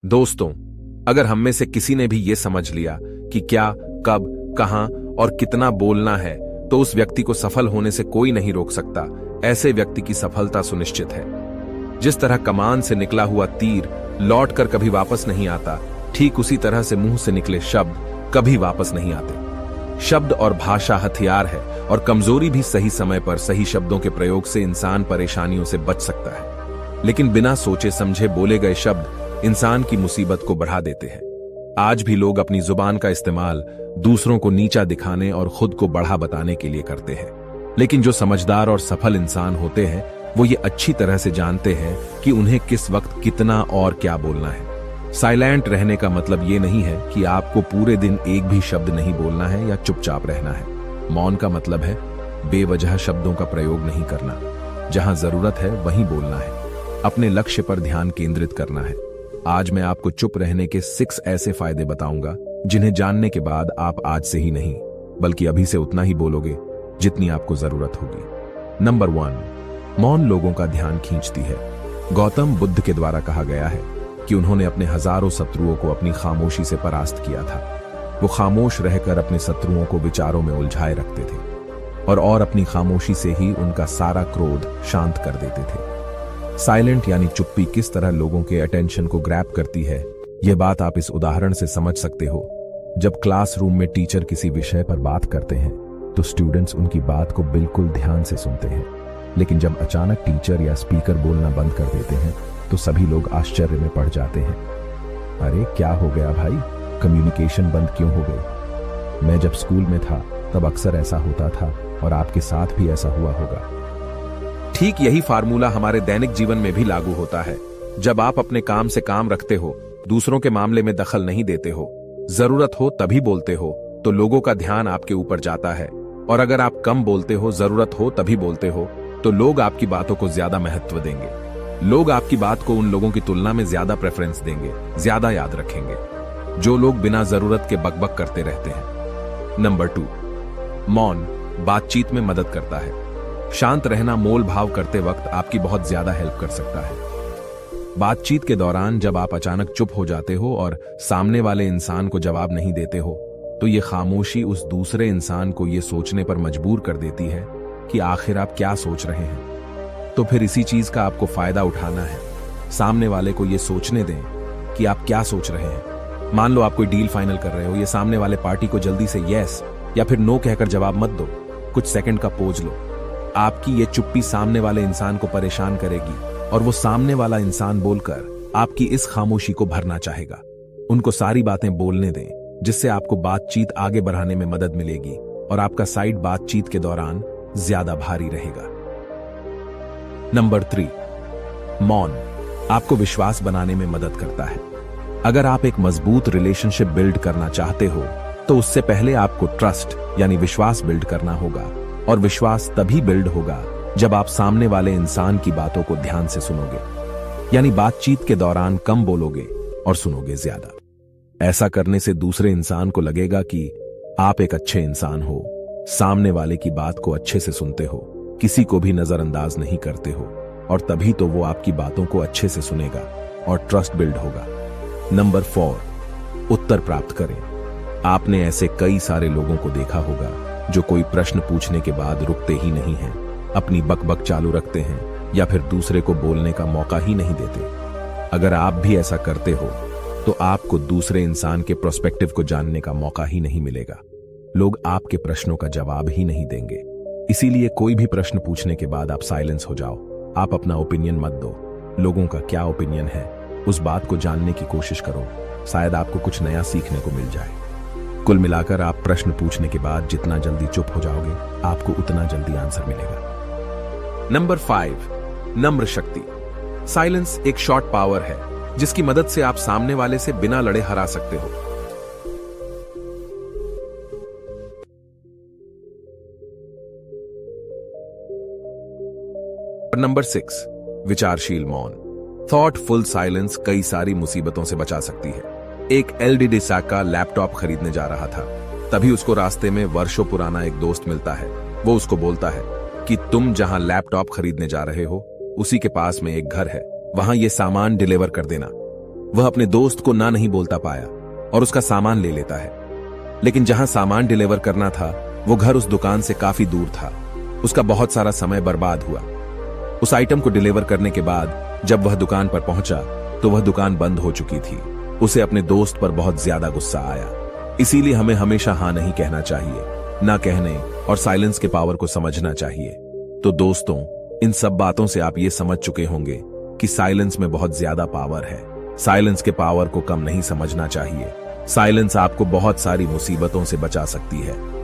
दोस्तों, अगर हम में से किसी ने भी ये समझ लिया कि क्या, कब, कहां और कितना बोलना है, तो उस व्यक्ति को सफल होने से कोई नहीं रोक सकता। ऐसे व्यक्ति की सफलता सुनिश्चित है। जिस तरह कमान से निकला हुआ तीर लौटकर कभी वापस नहीं आता, ठीक उसी तरह से मुंह से निकले शब्द कभी वापस नहीं आते। शब्द और भाषा हथियार है, और कमजोरी भी सही समय पर सही शब्दों के प्रयोग से इंसान परेशानियों से बच सकता है। लेकिन बिना सोचे समझे बोले गए शब्द इंसान की मुसीबत को बढ़ा देते हैं। आज भी लोग अपनी जुबान का इस्तेमाल दूसरों को नीचा दिखाने और खुद को बढ़ा बताने के लिए करते हैं। लेकिन जो समझदार और सफल इंसान होते हैं, वो ये अच्छी तरह से जानते हैं कि उन्हें किस वक्त कितना और क्या बोलना है। साइलेंट रहने का मतलब ये नहीं है कि आपको पूरे दिन एक भी शब्द नहीं बोलना है या चुपचाप रहना है। मौन का मतलब है बेवजह शब्दों का प्रयोग नहीं करना। जहां जरूरत है वहीं बोलना है। अपने लक्ष्य पर ध्यान केंद्रित करना है। आज मैं आपको चुप रहने के 6 ऐसे फायदे बताऊंगा जिन्हें जानने के बाद आप आज से ही नहीं बल्कि अभी से उतना ही बोलोगे जितनी आपको जरूरत होगी। नंबर 1, मौन लोगों का ध्यान खींचती है। गौतम बुद्ध के द्वारा कहा गया है कि उन्होंने अपने हजारों शत्रुओं को अपनी खामोशी से परास्त किया था। वो खामोश रहकर अपने शत्रुओं को विचारों में उलझाए रखते थे और अपनी खामोशी से ही उनका सारा क्रोध शांत कर देते थे। साइलेंट यानी चुप्पी किस तरह लोगों के अटेंशन को ग्रैब करती है, यह बात आप इस उदाहरण से समझ सकते हो। जब क्लासरूम में टीचर किसी विषय पर बात करते हैं तो स्टूडेंट्स उनकी बात को बिल्कुल ध्यान से सुनते हैं, लेकिन जब अचानक टीचर या स्पीकर बोलना बंद कर देते हैं तो सभी लोग आश्चर्य में पड़ जाते हैं। अरे क्या हो गया भाई, कम्युनिकेशन बंद क्यों हो गई? मैं जब स्कूल में था तब अक्सर ऐसा होता था और आपके साथ भी ऐसा हुआ होगा। ठीक यही फार्मूला हमारे दैनिक जीवन में भी लागू होता है। जब आप अपने काम से काम रखते हो, दूसरों के मामले में दखल नहीं देते हो, जरूरत हो तभी बोलते हो, तो लोगों का ध्यान आपके ऊपर जाता है। और अगर आप कम बोलते हो, जरूरत हो तभी बोलते हो, तो लोग आपकी बातों को ज्यादा महत्व देंगे। लोग आपकी बात को उन लोगों की तुलना में ज्यादा प्रेफरेंस देंगे, ज्यादा याद रखेंगे जो लोग बिना जरूरत के बकबक करते रहते हैं। नंबर 2, मौन बातचीत में मदद करता है। शांत रहना मोल भाव करते वक्त आपकी बहुत ज्यादा हेल्प कर सकता है। बातचीत के दौरान जब आप अचानक चुप हो जाते हो और सामने वाले इंसान को जवाब नहीं देते हो, तो ये खामोशी उस दूसरे इंसान को ये सोचने पर मजबूर कर देती है कि आखिर आप क्या सोच रहे हैं। तो फिर इसी चीज का आपको फायदा उठाना है। सामने वाले को ये सोचने दें कि आप क्या सोच रहे हैं। मान लो आप कोई डील फाइनल कर रहे हो, ये सामने वाले पार्टी को जल्दी से यस या फिर नो कहकर जवाब मत दो, कुछ सेकंड का पोज लो। आपकी ये चुप्पी सामने वाले इंसान को परेशान करेगी और वो सामने वाला इंसान बोलकर आपकी इस खामोशी को भरना चाहेगा। उनको सारी बातें बोलने दें, जिससे आपको बातचीत आगे बढ़ाने में मदद मिलेगी और आपका साइड बातचीत के दौरान ज्यादा भारी रहेगा। नंबर 3, मौन आपको विश्वास बनाने में मदद करता है। अगर आप एक मजबूत रिलेशनशिप बिल्ड करना चाहते हो, तो उससे पहले आपको ट्रस्ट यानी विश्वास बिल्ड करना होगा। और विश्वास तभी बिल्ड होगा जब आप सामने वाले इंसान की बातों को ध्यान से सुनोगे, यानी बातचीत के दौरान कम बोलोगे और सुनोगे ज्यादा। ऐसा करने से दूसरे इंसान को लगेगा कि आप एक अच्छे इंसान हो, सामने वाले की बात को अच्छे से सुनते हो, किसी को भी नजरअंदाज नहीं करते हो, और तभी तो वो आपकी बातों को अच्छे से सुनेगा और ट्रस्ट बिल्ड होगा। नंबर 4, उत्तर प्राप्त करें। आपने ऐसे कई सारे लोगों को देखा होगा जो कोई प्रश्न पूछने के बाद रुकते ही नहीं हैं, अपनी बकबक चालू रखते हैं या फिर दूसरे को बोलने का मौका ही नहीं देते। अगर आप भी ऐसा करते हो तो आपको दूसरे इंसान के प्रोस्पेक्टिव को जानने का मौका ही नहीं मिलेगा। लोग आपके प्रश्नों का जवाब ही नहीं देंगे। इसीलिए कोई भी प्रश्न पूछने के बाद आप साइलेंस हो जाओ। आप अपना ओपिनियन मत दो। लोगों का क्या ओपिनियन है, उस बात को जानने की कोशिश करो। शायद आपको कुछ नया सीखने को मिल जाए। कुल मिलाकर आप प्रश्न पूछने के बाद जितना जल्दी चुप हो जाओगे, आपको उतना जल्दी आंसर मिलेगा। नंबर 5, नम्र शक्ति। साइलेंस एक शॉर्ट पावर है जिसकी मदद से आप सामने वाले से बिना लड़े हरा सकते हो। नंबर 6, विचारशील मौन। थॉटफुल साइलेंस कई सारी मुसीबतों से बचा सकती है। एक एलडीडी का लैपटॉप खरीदने जा रहा था, तभी उसको रास्ते में वर्षों पुराना एक दोस्त मिलता है। वो उसको बोलता है कि तुम जहां लैपटॉप खरीदने जा रहे हो, उसी के पास में एक घर है, वहां ये सामान डिलीवर कर देना। वह अपने दोस्त को ना नहीं बोलता पाया और उसका सामान ले लेता है। लेकिन जहां सामान डिलीवर करना था वो घर उस दुकान से काफी दूर था। उसका बहुत सारा समय बर्बाद हुआ। उस आइटम को डिलीवर करने के बाद जब वह दुकान पर पहुंचा तो वह दुकान बंद हो चुकी थी। उसे अपने दोस्त पर बहुत ज्यादा गुस्सा आया। इसीलिए हमें हमेशा हाँ नहीं कहना चाहिए, ना कहने और साइलेंस के पावर को समझना चाहिए। तो दोस्तों, इन सब बातों से आप ये समझ चुके होंगे कि साइलेंस में बहुत ज्यादा पावर है। साइलेंस के पावर को कम नहीं समझना चाहिए। साइलेंस आपको बहुत सारी मुसीबतों से बचा सकती है।